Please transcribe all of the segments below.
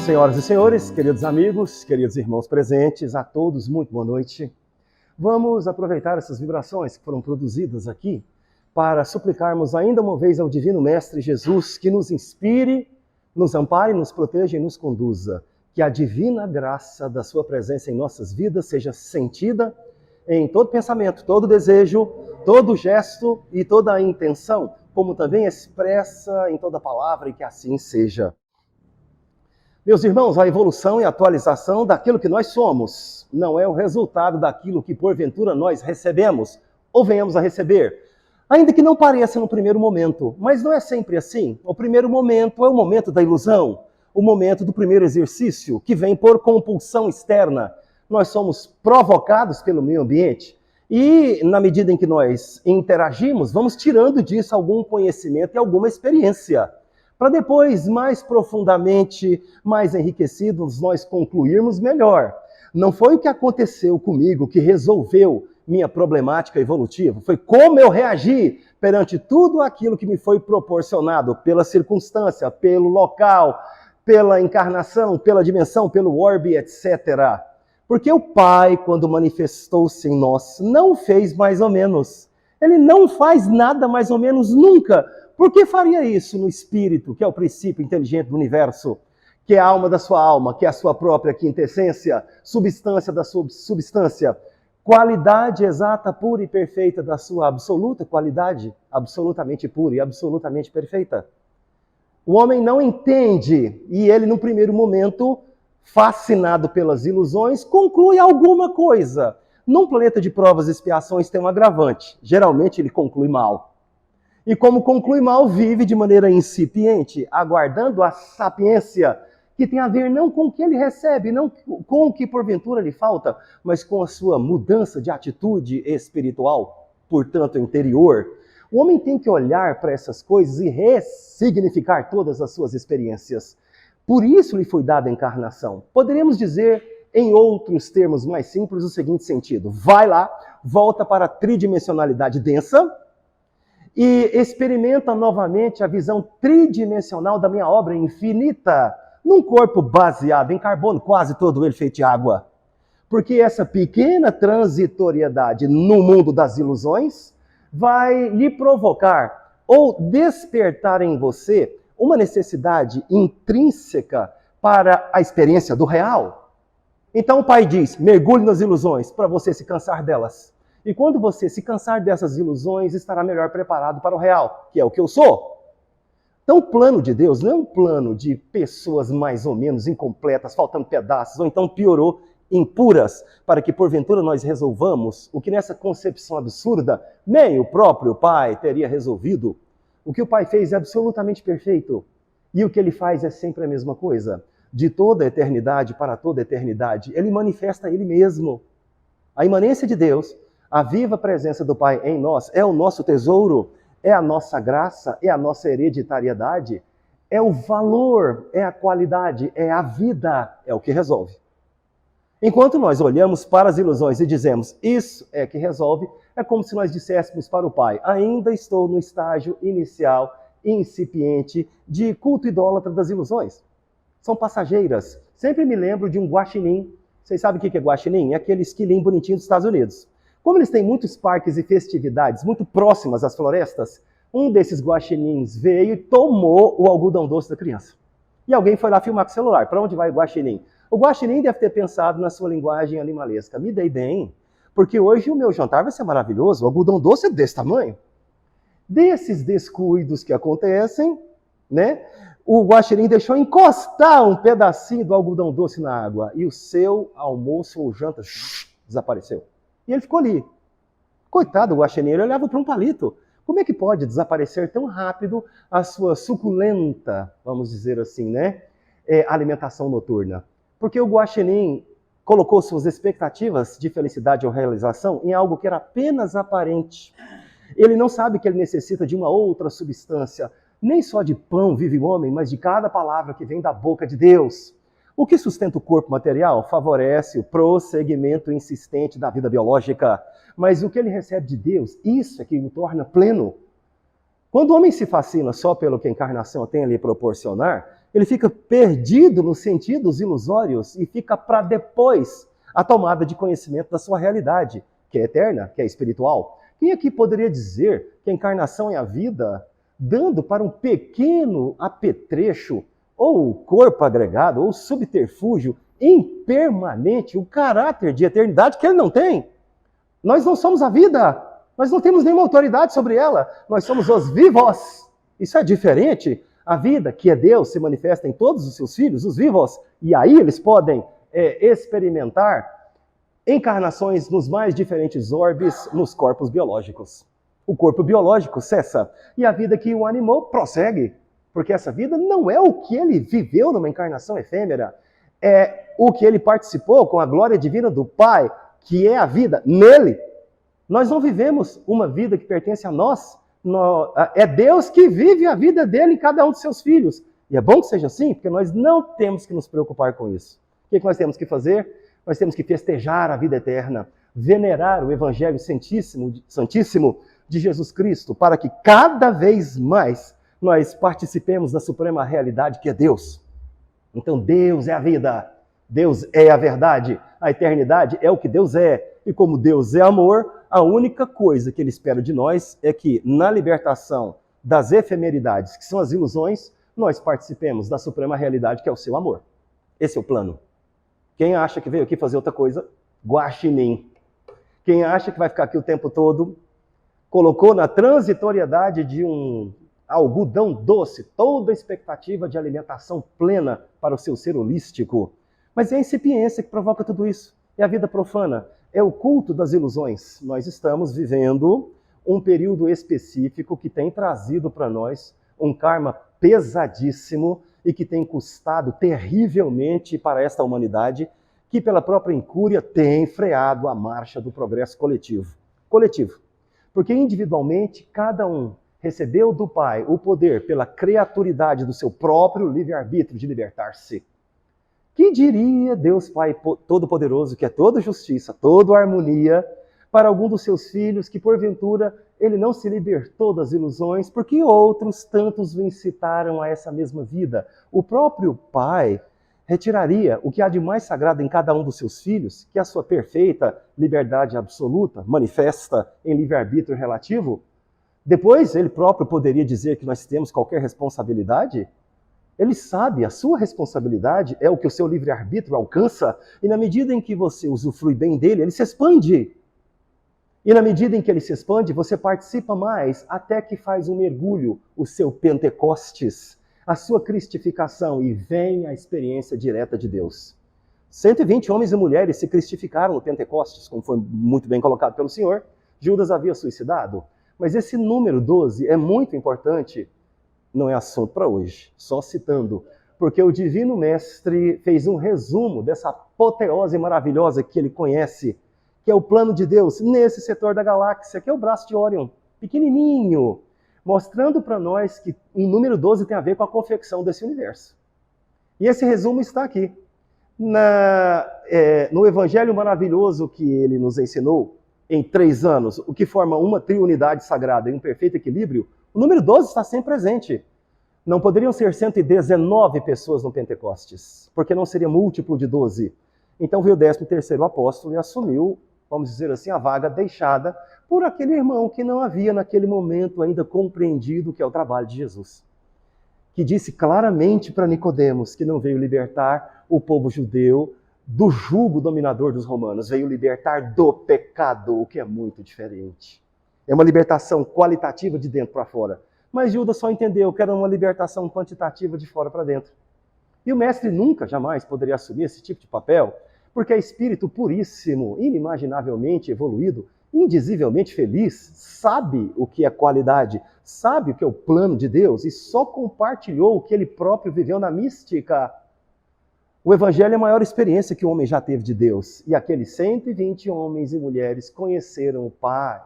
Senhoras e senhores, queridos amigos, queridos irmãos presentes, a todos, muito boa noite. Vamos aproveitar essas vibrações que foram produzidas aqui para suplicarmos ainda uma vez ao Divino Mestre Jesus que nos inspire, nos ampare, nos proteja e nos conduza. Que a divina graça da sua presença em nossas vidas seja sentida em todo pensamento, todo desejo, todo gesto e toda a intenção, como também expressa em toda palavra, e que assim seja. Meus irmãos, a evolução e a atualização daquilo que nós somos não é o resultado daquilo que porventura nós recebemos ou venhamos a receber, ainda que não pareça no primeiro momento, mas não é sempre assim. O primeiro momento é o momento da ilusão, o momento do primeiro exercício, que vem por compulsão externa. Nós somos provocados pelo meio ambiente e, na medida em que nós interagimos, vamos tirando disso algum conhecimento e alguma experiência, para depois, mais profundamente, mais enriquecidos, nós concluirmos melhor. Não foi o que aconteceu comigo que resolveu minha problemática evolutiva, foi como eu reagi perante tudo aquilo que me foi proporcionado pela circunstância, pelo local, pela encarnação, pela dimensão, pelo orbe, etc. Porque o Pai, quando manifestou-se em nós, não fez mais ou menos. Ele não faz nada mais ou menos nunca. Por que faria isso no espírito, que é o princípio inteligente do universo, que é a alma da sua alma, que é a sua própria quintessência, substância da sua substância, qualidade exata, pura e perfeita da sua absoluta qualidade, absolutamente pura e absolutamente perfeita? O homem não entende e ele, no primeiro momento, fascinado pelas ilusões, conclui alguma coisa. Num planeta de provas e expiações tem um agravante. Geralmente ele conclui mal. E como conclui mal, vive de maneira incipiente, aguardando a sapiência, que tem a ver não com o que ele recebe, não com o que porventura lhe falta, mas com a sua mudança de atitude espiritual, portanto interior. O homem tem que olhar para essas coisas e ressignificar todas as suas experiências. Por isso lhe foi dada a encarnação. Poderíamos dizer, em outros termos mais simples, o seguinte sentido: vai lá, volta para a tridimensionalidade densa, e experimenta novamente a visão tridimensional da minha obra infinita, num corpo baseado em carbono, quase todo ele feito de água. Porque essa pequena transitoriedade no mundo das ilusões vai lhe provocar ou despertar em você uma necessidade intrínseca para a experiência do real. Então o Pai diz: mergulhe nas ilusões para você se cansar delas. E quando você se cansar dessas ilusões, estará melhor preparado para o real, que é o que eu sou. Então o plano de Deus não é um plano de pessoas mais ou menos incompletas, faltando pedaços, ou então piorou, impuras, para que porventura nós resolvamos o que nessa concepção absurda nem o próprio Pai teria resolvido. O que o Pai fez é absolutamente perfeito. E o que ele faz é sempre a mesma coisa. De toda a eternidade para toda a eternidade, ele manifesta ele mesmo. A imanência de Deus, a viva presença do Pai em nós, é o nosso tesouro, é a nossa graça, é a nossa hereditariedade, é o valor, é a qualidade, é a vida, é o que resolve. Enquanto nós olhamos para as ilusões e dizemos, isso é que resolve, é como se nós disséssemos para o Pai: ainda estou no estágio inicial, incipiente, de culto idólatra das ilusões. São passageiras. Sempre me lembro de um guaxinim. Vocês sabem o que é guaxinim? É aquele esquilinho bonitinho dos Estados Unidos. Como eles têm muitos parques e festividades muito próximas às florestas, um desses guaxinins veio e tomou o algodão doce da criança. E alguém foi lá filmar com o celular. Para onde vai o guaxinim? O guaxinim deve ter pensado na sua linguagem animalesca: me dei bem, porque hoje o meu jantar vai ser maravilhoso, o algodão doce é desse tamanho. Desses descuidos que acontecem, né? O guaxinim deixou encostar um pedacinho do algodão doce na água e o seu almoço ou janta desapareceu. E ele ficou ali. Coitado do guaxinim, ele olhava para um palito. Como é que pode desaparecer tão rápido a sua suculenta, vamos dizer assim, né, alimentação noturna? Porque o guaxinim colocou suas expectativas de felicidade ou realização em algo que era apenas aparente. Ele não sabe que ele necessita de uma outra substância. Nem só de pão vive o homem, mas de cada palavra que vem da boca de Deus. O que sustenta o corpo material favorece o prosseguimento insistente da vida biológica. Mas o que ele recebe de Deus, isso é que o torna pleno. Quando o homem se fascina só pelo que a encarnação tem a lhe proporcionar, Ele fica perdido nos sentidos ilusórios e fica para depois a tomada de conhecimento da sua realidade, que é eterna, que é espiritual. Quem aqui poderia dizer que a encarnação é a vida, dando para um pequeno apetrecho, ou corpo agregado, ou subterfúgio impermanente, o caráter de eternidade que ele não tem? Nós não somos a vida, nós não temos nenhuma autoridade sobre ela, nós somos os vivos. Isso é diferente. A vida, que é Deus, se manifesta em todos os seus filhos, os vivos, e aí eles podem experimentar encarnações nos mais diferentes orbes, nos corpos biológicos. O corpo biológico cessa e a vida que o animou prossegue, porque essa vida não é o que ele viveu numa encarnação efêmera, é o que ele participou com a glória divina do Pai, que é a vida nele. Nós não vivemos uma vida que pertence a nós, é Deus que vive a vida dele em cada um de seus filhos. E é bom que seja assim, porque nós não temos que nos preocupar com isso. O que nós temos que fazer? Nós temos que festejar a vida eterna, venerar o Evangelho Santíssimo de Jesus Cristo, para que cada vez mais nós participemos da suprema realidade que é Deus. Então Deus é a vida, Deus é a verdade, a eternidade é o que Deus é. E como Deus é amor, a única coisa que Ele espera de nós é que na libertação das efemeridades, que são as ilusões, nós participemos da suprema realidade que é o seu amor. Esse é o plano. Quem acha que veio aqui fazer outra coisa, guaxinim. Quem acha que vai ficar aqui o tempo todo, colocou na transitoriedade de um algodão doce toda a expectativa de alimentação plena para o seu ser holístico. Mas é a incipiência que provoca tudo isso. É a vida profana. É o culto das ilusões. Nós estamos vivendo um período específico que tem trazido para nós um karma pesadíssimo e que tem custado terrivelmente para esta humanidade, que pela própria incúria tem freado a marcha do progresso coletivo. Porque individualmente cada um recebeu do Pai o poder pela criaturidade do seu próprio livre-arbítrio de libertar-se. Que diria Deus Pai Todo-Poderoso, que é toda justiça, toda harmonia, para algum dos seus filhos que porventura ele não se libertou das ilusões, porque outros tantos o incitaram a essa mesma vida? O próprio Pai retiraria o que há de mais sagrado em cada um dos seus filhos, que é a sua perfeita liberdade absoluta, manifesta em livre-arbítrio relativo? Depois ele próprio poderia dizer que nós temos qualquer responsabilidade? Ele sabe, a sua responsabilidade é o que o seu livre-arbítrio alcança, e na medida em que você usufrui bem dele, ele se expande. E na medida em que ele se expande, você participa mais, até que faz um mergulho, o seu Pentecostes, a sua cristificação, e vem a experiência direta de Deus. 120 homens e mulheres se cristificaram no Pentecostes, como foi muito bem colocado pelo Senhor. Judas havia suicidado. Mas esse número 12 é muito importante. Não é assunto para hoje, só citando, porque o Divino Mestre fez um resumo dessa apoteose maravilhosa que ele conhece, que é o plano de Deus nesse setor da galáxia, que é o braço de Órion, pequenininho, mostrando para nós que o número 12 tem a ver com a confecção desse universo. E esse resumo está aqui. No Evangelho maravilhoso que ele nos ensinou em 3 anos, o que forma uma triunidade sagrada e um perfeito equilíbrio, o número 12 está sempre presente. Não poderiam ser 119 pessoas no Pentecostes, porque não seria múltiplo de 12. Então veio o 13º apóstolo e assumiu, vamos dizer assim, a vaga deixada por aquele irmão que não havia naquele momento ainda compreendido o que é o trabalho de Jesus. Que disse claramente para Nicodemos que não veio libertar o povo judeu do jugo dominador dos romanos, veio libertar do pecado, o que é muito diferente. É uma libertação qualitativa de dentro para fora. Mas Judas só entendeu que era uma libertação quantitativa de fora para dentro. E o mestre nunca, jamais poderia assumir esse tipo de papel, porque é espírito puríssimo, inimaginavelmente evoluído, indizivelmente feliz, sabe o que é qualidade, sabe o que é o plano de Deus e só compartilhou o que ele próprio viveu na mística. O Evangelho é a maior experiência que o homem já teve de Deus. E aqueles 120 homens e mulheres conheceram o Pai.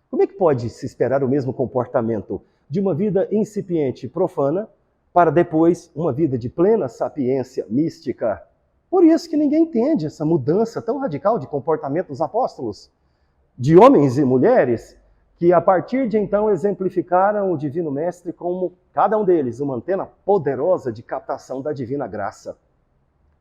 Como é que pode se esperar o mesmo comportamento de uma vida incipiente e profana para depois uma vida de plena sapiência mística? Por isso que ninguém entende essa mudança tão radical de comportamento dos apóstolos, de homens e mulheres que a partir de então exemplificaram o Divino Mestre como, cada um deles, uma antena poderosa de captação da divina graça.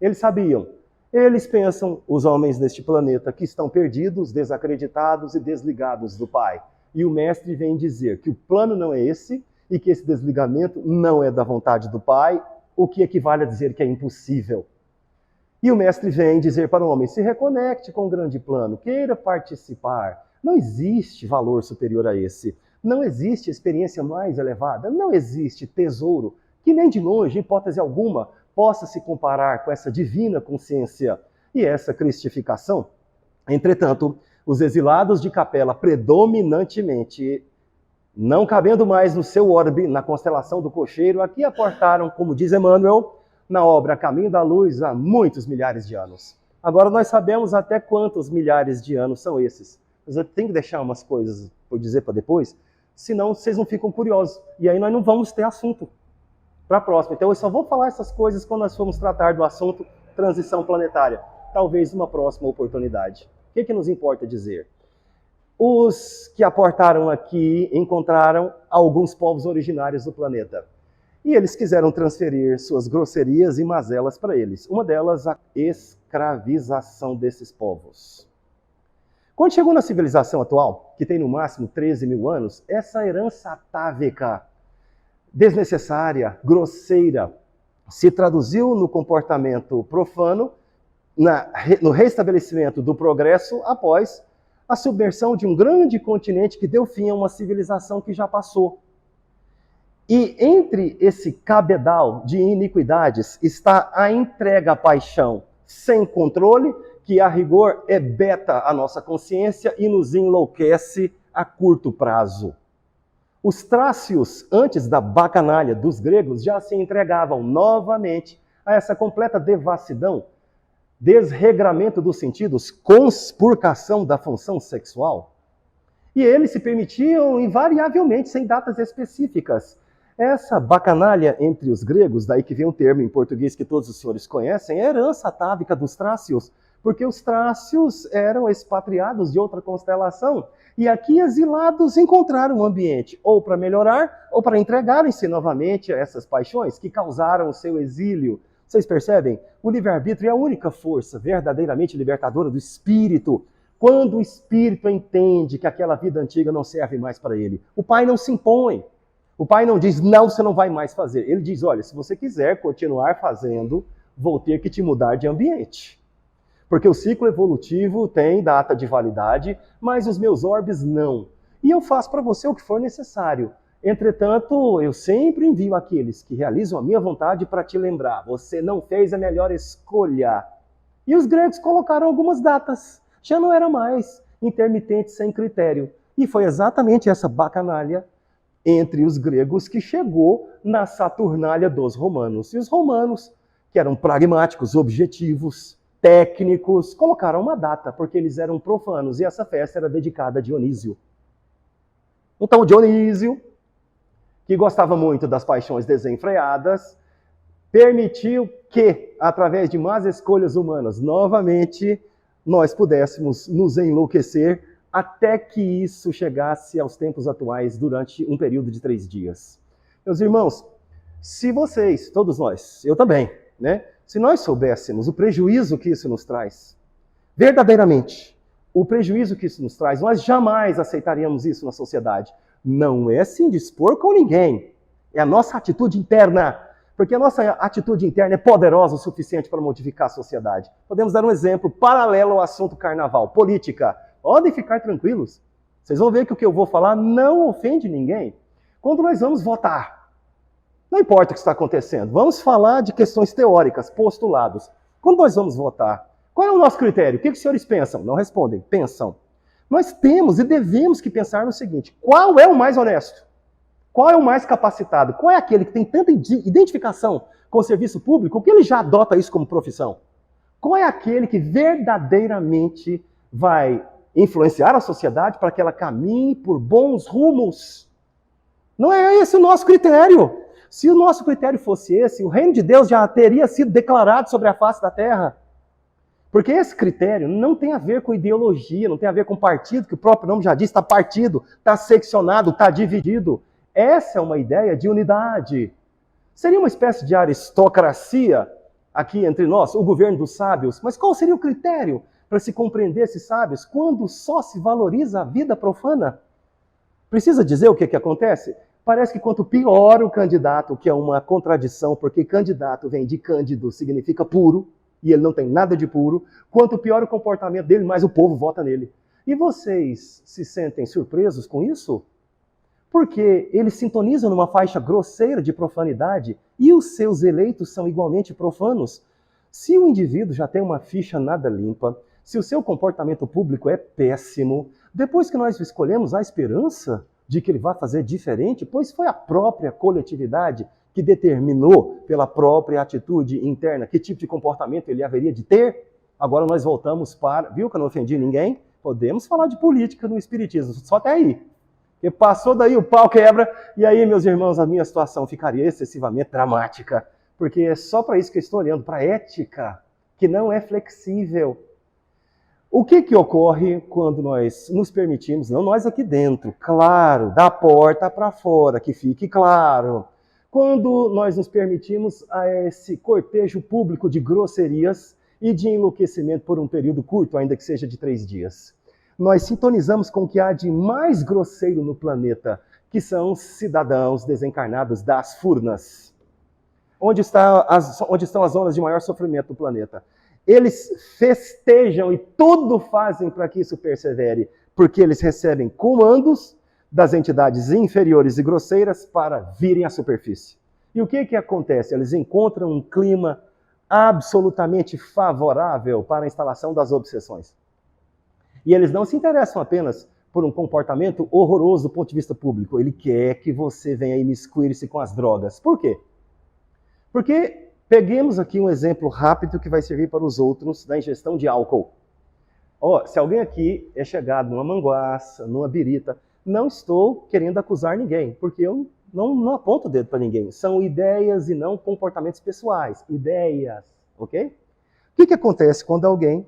Eles sabiam, eles pensam, os homens deste planeta, que estão perdidos, desacreditados e desligados do Pai. E o Mestre vem dizer que o plano não é esse e que esse desligamento não é da vontade do Pai, o que equivale a dizer que é impossível. E o Mestre vem dizer para o homem, se reconecte com o grande plano, queira participar. Não existe valor superior a esse. Não existe experiência mais elevada. Não existe tesouro que nem de longe, em hipótese alguma, possa se comparar com essa divina consciência e essa cristificação. Entretanto, os exilados de Capela, predominantemente, não cabendo mais no seu orbe, na constelação do cocheiro, aqui aportaram, como diz Emmanuel, na obra Caminho da Luz há muitos milhares de anos. Agora nós sabemos até quantos milhares de anos são esses. Mas eu tenho que deixar umas coisas por dizer para depois, senão vocês não ficam curiosos. E aí nós não vamos ter assunto para a próxima. Então eu só vou falar essas coisas quando nós formos tratar do assunto transição planetária. Talvez uma próxima oportunidade. O que nos importa dizer? Os que aportaram aqui encontraram alguns povos originários do planeta. E eles quiseram transferir suas grosserias e mazelas para eles. Uma delas, a escravização desses povos. Quando chegou na civilização atual, que tem no máximo 13 mil anos, essa herança atávica, desnecessária, grosseira, se traduziu no comportamento profano, no restabelecimento do progresso após a submersão de um grande continente que deu fim a uma civilização que já passou. E entre esse cabedal de iniquidades está a entrega à paixão sem controle, que a rigor hebeta a nossa consciência e nos enlouquece a curto prazo. Os trácios, antes da bacanalha dos gregos, já se entregavam novamente a essa completa devassidão, desregramento dos sentidos, conspurcação da função sexual. E eles se permitiam invariavelmente, sem datas específicas. Essa bacanalha entre os gregos, daí que vem um termo em português que todos os senhores conhecem, é a herança atávica dos trácios, porque os trácios eram expatriados de outra constelação e aqui exilados encontraram um ambiente ou para melhorar ou para entregarem-se novamente a essas paixões que causaram o seu exílio. Vocês percebem? O livre-arbítrio é a única força verdadeiramente libertadora do espírito. Quando o espírito entende que aquela vida antiga não serve mais para ele, o Pai não se impõe. O Pai não diz, não, você não vai mais fazer. Ele diz, olha, se você quiser continuar fazendo, vou ter que te mudar de ambiente. Porque o ciclo evolutivo tem data de validade, mas os meus orbes não. E eu faço para você o que for necessário. Entretanto, eu sempre envio aqueles que realizam a minha vontade para te lembrar, você não fez a melhor escolha. E os gregos colocaram algumas datas. Já não era mais intermitente sem critério. E foi exatamente essa bacanalha entre os gregos que chegou na Saturnália dos romanos. E os romanos, que eram pragmáticos, objetivos, técnicos, colocaram uma data, porque eles eram profanos, e essa festa era dedicada a Dionísio. Então Dionísio, que gostava muito das paixões desenfreadas, permitiu que, através de más escolhas humanas, novamente, nós pudéssemos nos enlouquecer até que isso chegasse aos tempos atuais durante um período de 3 dias. Meus irmãos, se vocês, todos nós, eu também, né? Se nós soubéssemos o prejuízo que isso nos traz, verdadeiramente, o prejuízo que isso nos traz, nós jamais aceitaríamos isso na sociedade. Não é se indispor com ninguém, é a nossa atitude interna, porque a nossa atitude interna é poderosa o suficiente para modificar a sociedade. Podemos dar um exemplo paralelo ao assunto carnaval, política. Podem ficar tranquilos, vocês vão ver que o que eu vou falar não ofende ninguém. Quando nós vamos votar, não importa o que está acontecendo, vamos falar de questões teóricas, postulados. Quando nós vamos votar, qual é o nosso critério? O que os senhores pensam? Não respondem, pensam. Nós temos e devemos que pensar no seguinte, qual é o mais honesto? Qual é o mais capacitado? Qual é aquele que tem tanta identificação com o serviço público que ele já adota isso como profissão? Qual é aquele que verdadeiramente vai influenciar a sociedade para que ela caminhe por bons rumos? Não é esse o nosso critério. Se o nosso critério fosse esse, o reino de Deus já teria sido declarado sobre a face da terra. Porque esse critério não tem a ver com ideologia, não tem a ver com partido, que o próprio nome já diz, está partido, está seccionado, está dividido. Essa é uma ideia de unidade. Seria uma espécie de aristocracia aqui entre nós, o governo dos sábios. Mas qual seria o critério para se compreender esses sábios quando só se valoriza a vida profana? Precisa dizer o que acontece? Parece que quanto pior o candidato, que é uma contradição, porque candidato vem de cândido, significa puro, e ele não tem nada de puro, quanto pior o comportamento dele, mais o povo vota nele. E vocês se sentem surpresos com isso? Porque eles sintonizam numa faixa grosseira de profanidade e os seus eleitos são igualmente profanos. Se o indivíduo já tem uma ficha nada limpa, se o seu comportamento público é péssimo, depois que nós escolhemos a esperança de que ele vai fazer diferente, pois foi a própria coletividade que determinou pela própria atitude interna que tipo de comportamento ele haveria de ter. Agora nós voltamos para... Viu que eu não ofendi ninguém? Podemos falar de política no espiritismo, só até aí. Porque passou daí o pau quebra, e aí, meus irmãos, a minha situação ficaria excessivamente dramática. Porque é só para isso que eu estou olhando, para a ética, que não é flexível. O que ocorre quando nós nos permitimos, não nós aqui dentro, claro, da porta para fora, que fique claro. Quando nós nos permitimos a esse cortejo público de grosserias e de enlouquecimento por um período curto, ainda que seja de 3 dias. Nós sintonizamos com o que há de mais grosseiro no planeta, que são os cidadãos desencarnados das furnas. Onde estão as zonas de maior sofrimento do planeta? Eles festejam e tudo fazem para que isso persevere, porque eles recebem comandos das entidades inferiores e grosseiras para virem à superfície. E o que acontece? Eles encontram um clima absolutamente favorável para a instalação das obsessões. E eles não se interessam apenas por um comportamento horroroso do ponto de vista público. Ele quer que você venha imiscuir-se com as drogas. Por quê? Porque peguemos aqui um exemplo rápido que vai servir para os outros da ingestão de álcool. Se alguém aqui é chegado numa manguaça, numa birita, não estou querendo acusar ninguém, porque eu não aponto o dedo para ninguém. São ideias e não comportamentos pessoais. Ideias, ok? O que acontece quando alguém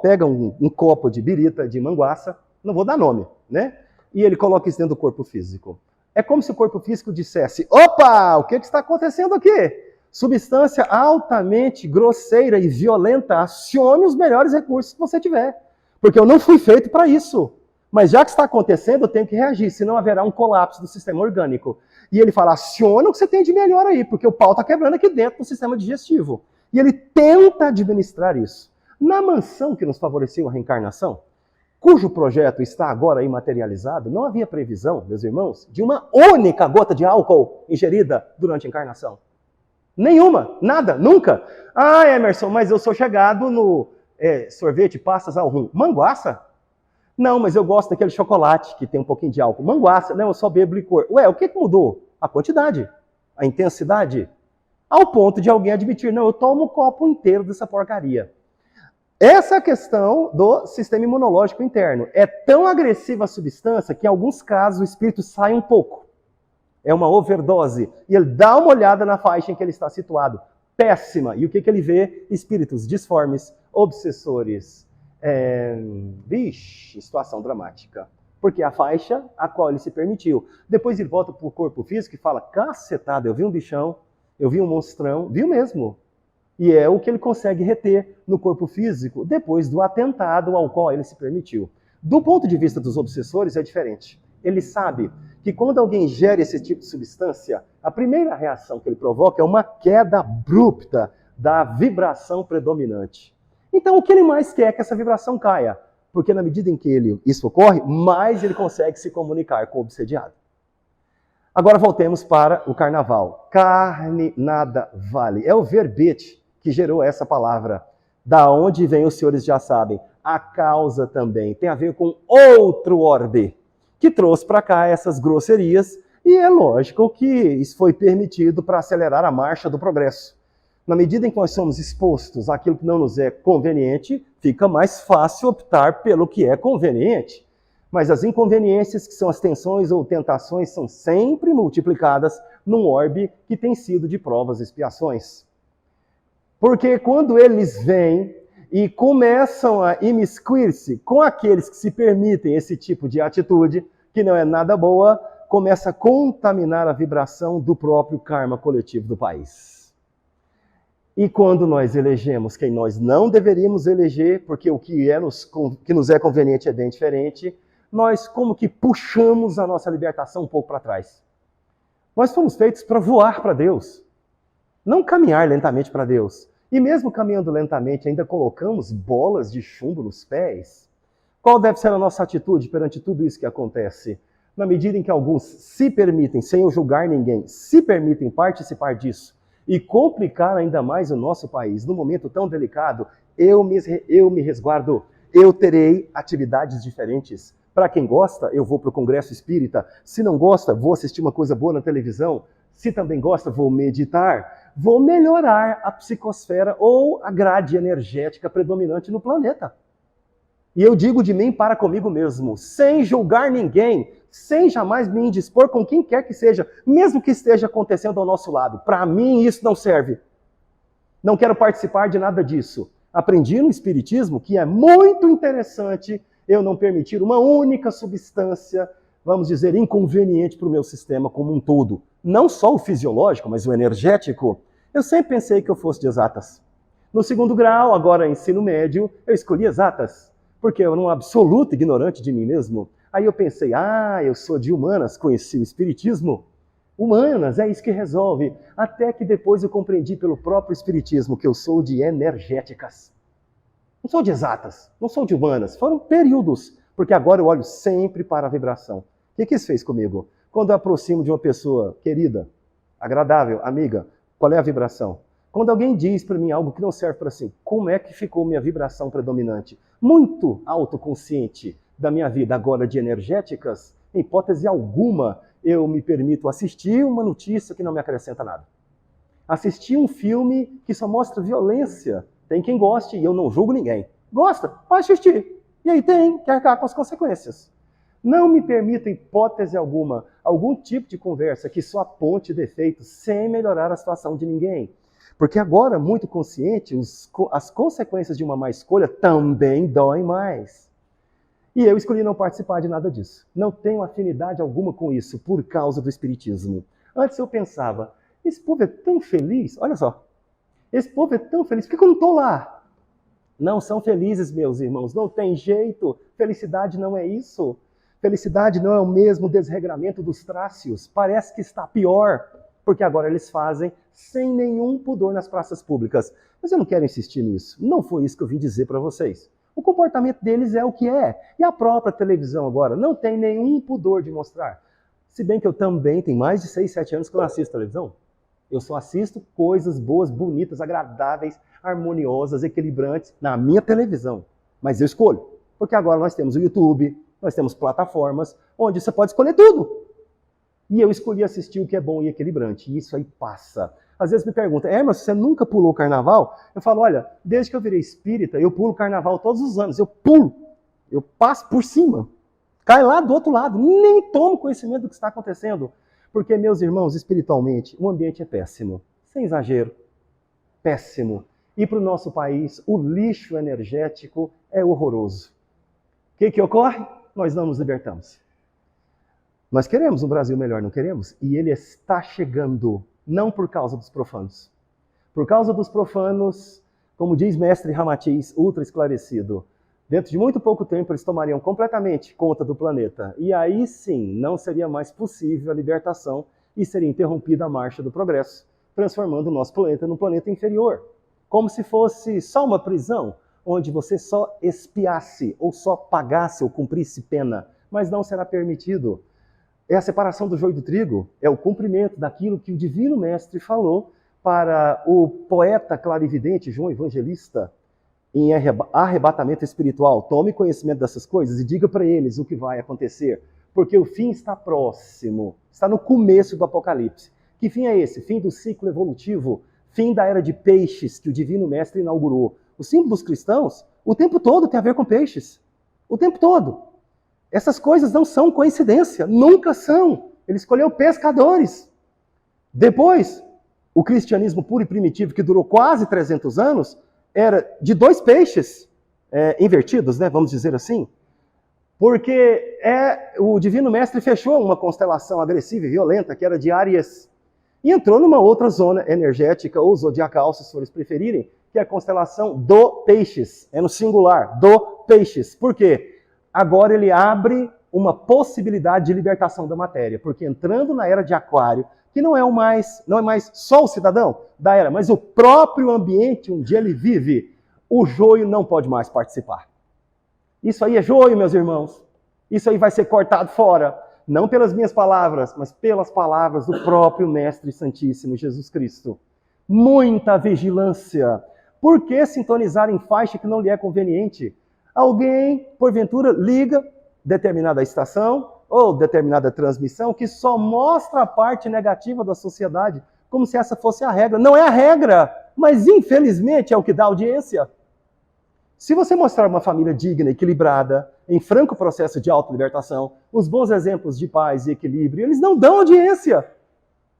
pega um copo de birita, de manguaça, não vou dar nome, né? E ele coloca isso dentro do corpo físico. É como se o corpo físico dissesse, opa, o que está acontecendo aqui? Substância altamente grosseira e violenta, acione os melhores recursos que você tiver. Porque eu não fui feito para isso. Mas já que está acontecendo, eu tenho que reagir, senão haverá um colapso do sistema orgânico. E ele fala, aciona o que você tem de melhor aí, porque o pau está quebrando aqui dentro do sistema digestivo. E ele tenta administrar isso. Na mansão que nos favoreceu a reencarnação, cujo projeto está agora aí materializado, não havia previsão, meus irmãos, de uma única gota de álcool ingerida durante a encarnação. Nenhuma, nada, nunca. Ah, Emerson, mas eu sou chegado no sorvete, passas ao rum. Manguaça? Não, mas eu gosto daquele chocolate que tem um pouquinho de álcool. Manguaça? Não, eu só bebo licor. Ué, o que mudou? A quantidade, a intensidade, ao ponto de alguém admitir, não, eu tomo um copo inteiro dessa porcaria. Essa é a questão do sistema imunológico interno. É tão agressiva a substância que em alguns casos o espírito sai um pouco. É uma overdose. E ele dá uma olhada na faixa em que ele está situado. Péssima. E o que ele vê? Espíritos disformes, obsessores. Situação dramática. Porque a faixa a qual ele se permitiu. Depois ele volta para o corpo físico e fala, cacetada, eu vi um bichão, eu vi um monstrão, viu mesmo. E é o que ele consegue reter no corpo físico depois do atentado ao qual ele se permitiu. Do ponto de vista dos obsessores é diferente. Ele sabe que quando alguém gera esse tipo de substância, a primeira reação que ele provoca é uma queda abrupta da vibração predominante. Então o que ele mais quer é que essa vibração caia, porque na medida em que isso ocorre, mais ele consegue se comunicar com o obsediado. Agora voltemos para o carnaval. Carne nada vale. É o verbete que gerou essa palavra. Da onde vem, os senhores já sabem. A causa também tem a ver com outro orbe, que trouxe para cá essas grosserias, e é lógico que isso foi permitido para acelerar a marcha do progresso. Na medida em que nós somos expostos àquilo que não nos é conveniente, fica mais fácil optar pelo que é conveniente. Mas as inconveniências, que são as tensões ou tentações, são sempre multiplicadas num orbe que tem sido de provas e expiações. Porque quando eles vêm e começam a imiscuir-se com aqueles que se permitem esse tipo de atitude, que não é nada boa, começa a contaminar a vibração do próprio karma coletivo do país. E quando nós elegemos quem nós não deveríamos eleger, porque o que nos é conveniente é bem diferente, nós como que puxamos a nossa libertação um pouco para trás. Nós fomos feitos para voar para Deus, não caminhar lentamente para Deus. E mesmo caminhando lentamente, ainda colocamos bolas de chumbo nos pés. Qual deve ser a nossa atitude perante tudo isso que acontece? Na medida em que alguns se permitem, sem eu julgar ninguém, se permitem participar disso e complicar ainda mais o nosso país, num momento tão delicado, eu me resguardo, eu terei atividades diferentes. Para quem gosta, eu vou para o Congresso Espírita. Se não gosta, vou assistir uma coisa boa na televisão. Se também gosta, vou meditar. Vou melhorar a psicosfera ou a grade energética predominante no planeta. E eu digo de mim para comigo mesmo, sem julgar ninguém, sem jamais me indispor com quem quer que seja, mesmo que esteja acontecendo ao nosso lado. Para mim isso não serve. Não quero participar de nada disso. Aprendi no Espiritismo que é muito interessante eu não permitir uma única substância, vamos dizer, inconveniente para o meu sistema como um todo. Não só o fisiológico, mas o energético. Eu sempre pensei que eu fosse de exatas. No segundo grau, agora ensino médio, eu escolhi exatas, porque eu era um absoluto ignorante de mim mesmo. Aí eu pensei, eu sou de humanas, conheci o Espiritismo. Humanas, é isso que resolve. Até que depois eu compreendi pelo próprio Espiritismo que eu sou de energéticas. Não sou de exatas, não sou de humanas. Foram períodos, porque agora eu olho sempre para a vibração. O que isso fez comigo? Quando eu aproximo de uma pessoa querida, agradável, amiga, qual é a vibração? Quando alguém diz para mim algo que não serve para si, como é que ficou minha vibração predominante? Muito autoconsciente da minha vida agora de energéticas, em hipótese alguma, eu me permito assistir uma notícia que não me acrescenta nada. Assistir um filme que só mostra violência. Tem quem goste e eu não julgo ninguém. Gosta? Pode assistir. E aí tem que arcar com as consequências. Não me permito, em hipótese alguma, algum tipo de conversa que só aponte defeitos sem melhorar a situação de ninguém. Porque agora, muito consciente, as consequências de uma má escolha também doem mais. E eu escolhi não participar de nada disso. Não tenho afinidade alguma com isso, por causa do Espiritismo. Antes eu pensava, esse povo é tão feliz, olha só, esse povo é tão feliz, por que eu não estou lá? Não são felizes, meus irmãos, não tem jeito. Felicidade não é isso. Felicidade não é o mesmo desregramento dos trácios. Parece que está pior, porque agora eles fazem sem nenhum pudor nas praças públicas. Mas eu não quero insistir nisso. Não foi isso que eu vim dizer para vocês. O comportamento deles é o que é. E a própria televisão agora não tem nenhum pudor de mostrar. Se bem que eu também tenho mais de 6, 7 anos que eu não assisto televisão. Eu só assisto coisas boas, bonitas, agradáveis, harmoniosas, equilibrantes na minha televisão. Mas eu escolho. Porque agora nós temos o YouTube, nós temos plataformas onde você pode escolher tudo. E eu escolhi assistir o que é bom e equilibrante. E isso aí passa. Às vezes me perguntam, Emerson, você nunca pulou carnaval? Eu falo, olha, desde que eu virei espírita, eu pulo carnaval todos os anos. Eu pulo. Eu passo por cima. Cai lá do outro lado. Nem tomo conhecimento do que está acontecendo. Porque, meus irmãos, espiritualmente, o ambiente é péssimo. Sem exagero. Péssimo. E para o nosso país, o lixo energético é horroroso. O que ocorre? Nós não nos libertamos. Nós queremos um Brasil melhor, não queremos? E ele está chegando, não por causa dos profanos. Por causa dos profanos, como diz mestre Ramatiz, ultra esclarecido, dentro de muito pouco tempo eles tomariam completamente conta do planeta. E aí sim, não seria mais possível a libertação e seria interrompida a marcha do progresso, transformando o nosso planeta num planeta inferior. Como se fosse só uma prisão, onde você só expiasse, ou só pagasse, ou cumprisse pena, mas não será permitido. É a separação do joio do trigo, é o cumprimento daquilo que o Divino Mestre falou para o poeta clarividente João Evangelista, em arrebatamento espiritual. Tome conhecimento dessas coisas e diga para eles o que vai acontecer, porque o fim está próximo, está no começo do Apocalipse. Que fim é esse? Fim do ciclo evolutivo, fim da era de peixes que o Divino Mestre inaugurou. O símbolo dos cristãos, o tempo todo tem a ver com peixes. O tempo todo. Essas coisas não são coincidência, nunca são. Ele escolheu pescadores. Depois, o cristianismo puro e primitivo, que durou quase 300 anos, era de 2 peixes invertidos, né, vamos dizer assim, porque o Divino Mestre fechou uma constelação agressiva e violenta, que era de Áries, e entrou numa outra zona energética, ou zodiacal, se os senhores preferirem, que é a constelação do Peixes, é no singular, do Peixes. Por quê? Agora ele abre uma possibilidade de libertação da matéria, porque entrando na era de Aquário, que não é mais só o cidadão da era, mas o próprio ambiente onde ele vive, o joio não pode mais participar. Isso aí é joio, meus irmãos. Isso aí vai ser cortado fora, não pelas minhas palavras, mas pelas palavras do próprio Mestre Santíssimo Jesus Cristo. Muita vigilância. Por que sintonizar em faixa que não lhe é conveniente? Alguém, porventura, liga determinada estação ou determinada transmissão que só mostra a parte negativa da sociedade, como se essa fosse a regra. Não é a regra, mas infelizmente é o que dá audiência. Se você mostrar uma família digna, equilibrada, em franco processo de autolibertação, os bons exemplos de paz e equilíbrio, eles não dão audiência.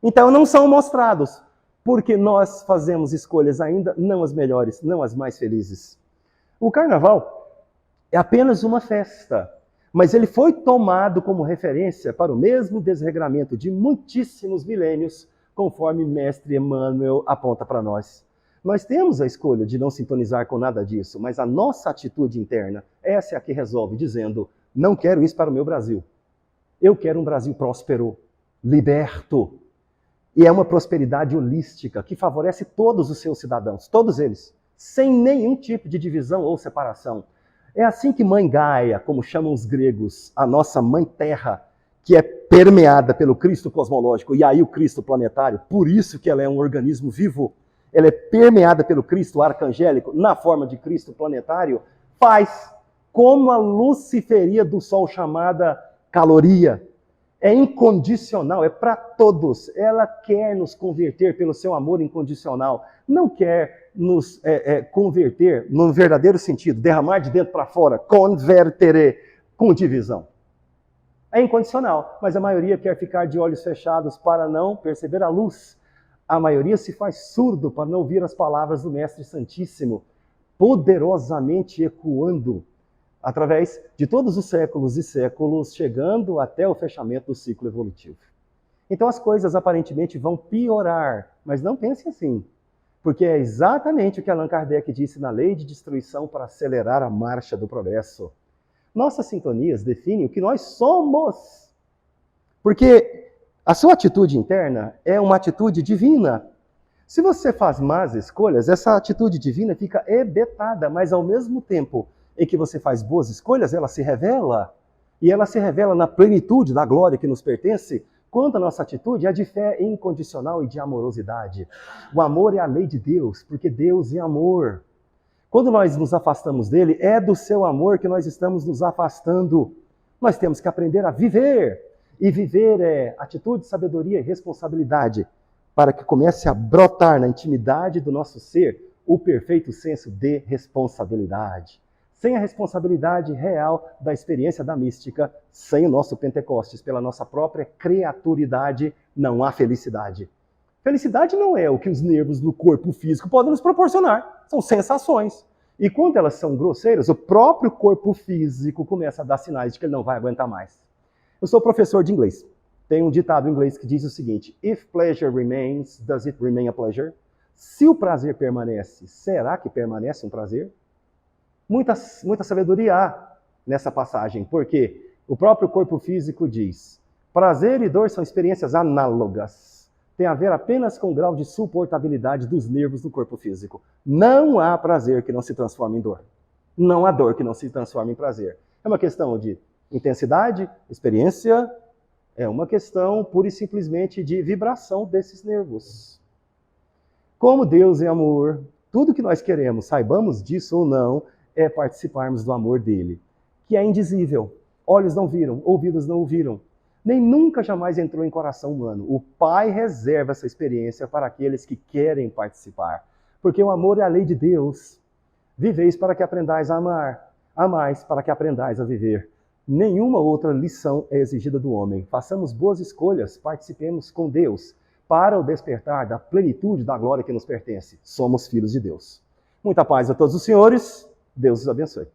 Então não são mostrados, porque nós fazemos escolhas ainda não as melhores, não as mais felizes. O carnaval é apenas uma festa, mas ele foi tomado como referência para o mesmo desregramento de muitíssimos milênios, conforme Mestre Emmanuel aponta para nós. Nós temos a escolha de não sintonizar com nada disso, mas a nossa atitude interna, essa é a que resolve, dizendo, não quero isso para o meu Brasil. Eu quero um Brasil próspero, liberto. E é uma prosperidade holística que favorece todos os seus cidadãos, todos eles, sem nenhum tipo de divisão ou separação. É assim que Mãe Gaia, como chamam os gregos, a nossa Mãe Terra, que é permeada pelo Cristo cosmológico e aí o Cristo planetário, por isso que ela é um organismo vivo, ela é permeada pelo Cristo arcangélico, na forma de Cristo planetário, faz como a luciferia do Sol chamada caloria. É incondicional, é para todos. Ela quer nos converter pelo seu amor incondicional. Não quer nos converter no verdadeiro sentido, derramar de dentro para fora, convertere, com divisão. É incondicional, mas a maioria quer ficar de olhos fechados para não perceber a luz. A maioria se faz surdo para não ouvir as palavras do Mestre Santíssimo, poderosamente ecoando através de todos os séculos e séculos, chegando até o fechamento do ciclo evolutivo. Então as coisas aparentemente vão piorar, mas não pense assim, porque é exatamente o que Allan Kardec disse na Lei de Destruição para acelerar a marcha do progresso. Nossas sintonias definem o que nós somos, porque a sua atitude interna é uma atitude divina. Se você faz más escolhas, essa atitude divina fica hebetada, mas ao mesmo tempo em que você faz boas escolhas, ela se revela. E ela se revela na plenitude da glória que nos pertence, quando a nossa atitude é de fé incondicional e de amorosidade. O amor é a lei de Deus, porque Deus é amor. Quando nós nos afastamos dele, é do seu amor que nós estamos nos afastando. Nós temos que aprender a viver. E viver é atitude, sabedoria e responsabilidade, para que comece a brotar na intimidade do nosso ser o perfeito senso de responsabilidade. Sem a responsabilidade real da experiência da mística, sem o nosso Pentecostes, pela nossa própria criaturidade, não há felicidade. Felicidade não é o que os nervos no corpo físico podem nos proporcionar, são sensações. E quando elas são grosseiras, o próprio corpo físico começa a dar sinais de que ele não vai aguentar mais. Eu sou professor de inglês. Tem um ditado em inglês que diz o seguinte: If pleasure remains, does it remain a pleasure? Se o prazer permanece, será que permanece um prazer? Muita sabedoria há nessa passagem, porque o próprio corpo físico diz: prazer e dor são experiências análogas. Tem a ver apenas com o grau de suportabilidade dos nervos do corpo físico. Não há prazer que não se transforme em dor. Não há dor que não se transforme em prazer. É uma questão de intensidade, experiência, é uma questão pura e simplesmente de vibração desses nervos. Como Deus é amor, tudo que nós queremos, saibamos disso ou não, é participarmos do amor dele, que é indizível. Olhos não viram, ouvidos não ouviram, nem nunca jamais entrou em coração humano. O Pai reserva essa experiência para aqueles que querem participar, porque o amor é a lei de Deus. Viveis para que aprendais a amar, amais para que aprendais a viver. Nenhuma outra lição é exigida do homem. Façamos boas escolhas, participemos com Deus, para o despertar da plenitude da glória que nos pertence. Somos filhos de Deus. Muita paz a todos os senhores. Deus os abençoe.